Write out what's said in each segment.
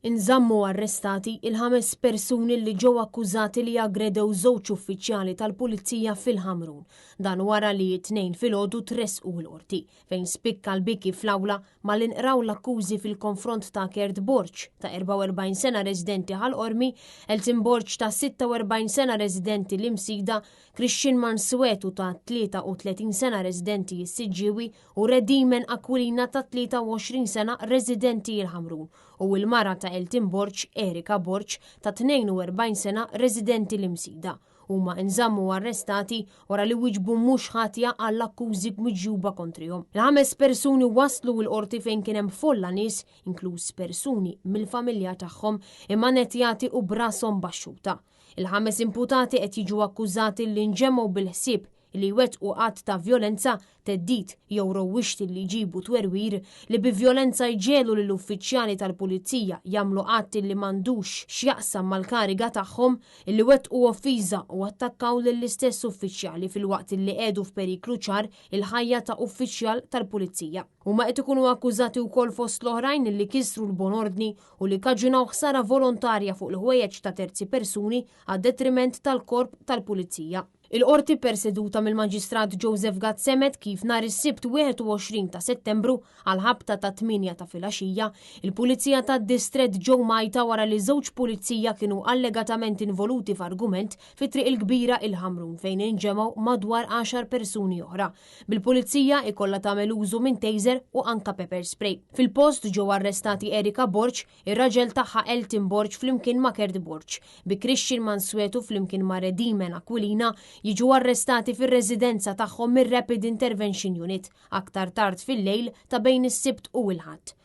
Inżammu arrestati il-5 persuni li ġew akkużati li aggredew żewġ uffiċjali tal-Pulizija fil-Ħamrun. Dan wara li t-tnejn filgħodu tressqu l-qorti fejn spikka l-biki fl-awla mal-inqraw l-akkużi fil-konfront ta' Kert Borċ ta' 44 sena residenti ħal-Qormi, Eltin Borċ ta' 46 sena residenti l-Imsida, Christian Mansuetu ta' 33 sena residenti s-Siġġiewi u Redimen Aquilina ta' 23 sena residenti l-Ħamrun u l-mara ta' Eltin Borċ, Erika Borċ ta' 42 sena residenti l-Imsida. Huma nżammu arrestati wara li wiġbu mhux ħatja għall-akkużi miġjuba kontrihom. Il-5 persuni waslu l-qorti fejn kien hemm folla nies, inkluż persuni mill-familja tagħhom imma netjati u brashom baxxuta. Il-5 imputati qed jiġu akkużati li nġemgħu bil-ħsieb li jwettqu qatt ta' vjolenza, teddid jew rowwixti li jġibu twerwir li bi-vjolenza jġelu lill-uffiċjali tal-Pulizija jagħmlu qatt li m'għandux x'jaqsam mal-kariga tagħhom, li wettqu offiża u attakkaw lill-istess uffiċjali filwaqt li qiegħdu f'periklu ċar il-ħajja ta' uffiċjal tal-Pulizija. Huma qed ikunu akkużati wkoll fost l-oħrajn li kisru l-bonordni u li kaġunaw ħsara volontarja fuq il-ħwejjeġ ta' terzi persuni għad-detriment tal-korp tal-Pulizija. Il-qorti perseduta mill-Maġistrat Joseph Gatsemet kif nhar is-Sibt 21 ta' Settembru għal ħabta ta' 8 ta' filgħaxija, il-Pulizija tad-Distrett ġew Malta wara li żewġ pulizija kienu allegatament involuti f'argument fit-triq il-kbira il-Ħamrun fejn inġemgħu madwar 10 persuni oħra. Bil-Pulizija ikollha tagħmel użu minn taser u anka pepper spray. Fil-post ġew arrestati Erika Borċ, ir-raġel tagħha Eltin Borċ flimkien ma' Kert Borċ, bi Christian Mansuetu flimkien ma' Redimen Aquilina jiġu arrestati fir-residenza tagħhom mir-Rapid Intervention Unit aktar tard fil-lejl ta' bejn is-Sibt u l-Ħadd.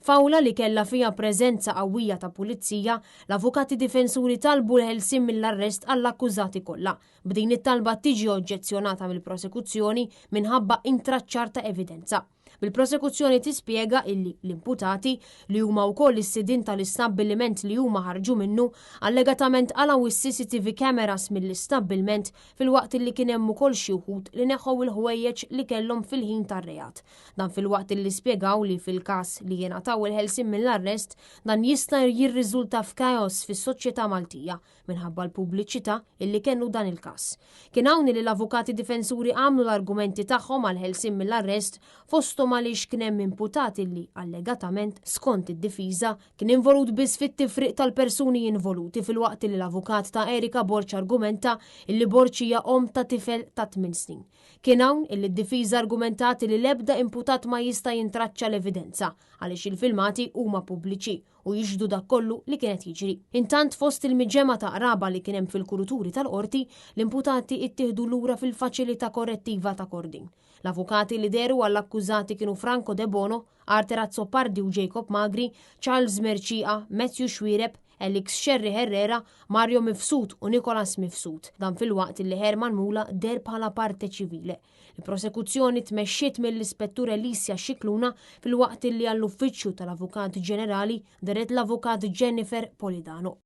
Fawla li kellha fiha preżenza qawwija ta' pulizija, l-avukati difensuri talbu l-ħelsien mill-arrest għall-akkużati kollha. B'din it-talba tiġi oġġezzjonata mill-prosekuzzjoni minħabba intraċċar ta' evidenza. Bil-prosekuzzjoni tispjega illi l-imputati li huma wkoll is-sidin tal-istabbiliment li huma ħarġu minnu allegatament qalaw is-CCTV cameras mill-istabbiliment filwaqt li kien hemm ukoll xi wħud li neħħu il-ħwejjeġ li kellhom fil-ħin tar-reat. Dan filwaqt li spjegaw li fil-każ li jingħataw il-ħelsien mill-arrest dan jista' jirriżulta f'kaos fis-soċjetà Maltija minħabba l-pubbliċità illi kellu dan il-każ. Kien hawn li l-avukati difensuri għamlu l-argumenti tagħhom għal ħelsien mill-arrest fosthom għaliex kien hemm imputati li allegatament skont id-difiża kien involut biss fit-tifriq tal-persuni involuti filwaqt li l-avukat ta' Erika Borċ argumenta illi Borċ hija om ta' tifel ta' 8 snin. Kien hawn illi d-difiża argumentati li l-ebda imputat ma jista' jintraċċa l-evidenza għaliex il-filmati huma pubbliċi u jiġdu dak kollu li kienet jiġri. Intant fost il-miġġema ta' qraba li kien hemm fil-kuruturi tal-qorti, l-imputati ittieħdu lura fil-faċilità korrettiva ta' Kordin. L-avukati li deru għall-akkużati kienu Franco De Bono, Arter Azzopardi u Jacob Magri, Charles Merċiqa, Matthew Xwireb, Elix Sherry Herrera, Mario Mifsud u Nicolas Mifsud. Dan filwaqt li Herman Mula der bħala parte ċivile. Il-prosekuzzjoni tmexxiet mill-ispettur Elisja Xikluna filwaqt li għall-uffiċċju tal-Avukat Ġenerali deret l-Avukat Jennifer Polidano.